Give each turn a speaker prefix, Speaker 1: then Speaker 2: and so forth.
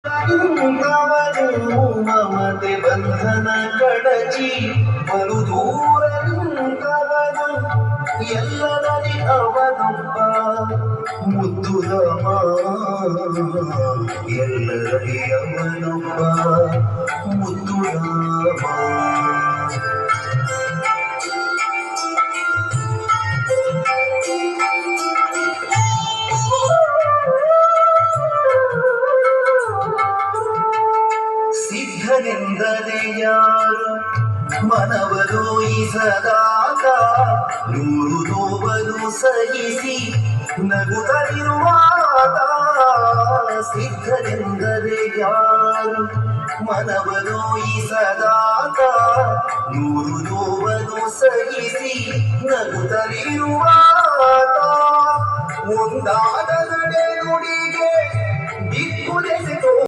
Speaker 1: ಅವನು ಮಮತೆ ಬಂಧನ ಕಡಚಿ ಬಲು ದೂರಂತವನು ಎಲ್ಲರಲ್ಲಿ ಅವನೊಬ್ಬ ಮುದ್ದುರಾಮ ಎಲ್ಲರಲ್ಲಿ ಅವನೊಬ್ಬ ಮುದ್ದುರಾಮ ಸಿದ್ಧನೆಂದರೆ ಯಾರು ಮನವಲೋಯಿಸದಾಗ ನೂರು ನೋವನ್ನು ಸಹಿಸಿ ನಗುತ್ತಲಿರುವಾತ ಸಿದ್ಧನೆಂದರೆ ಯಾರು ಮನವಲೋಯಿಸದಾಗ ನೂರು ನೋವನ್ನು ಸಹಿಸಿ ನಗುತ್ತಲಿರುವಾತ ಒಂದಾದ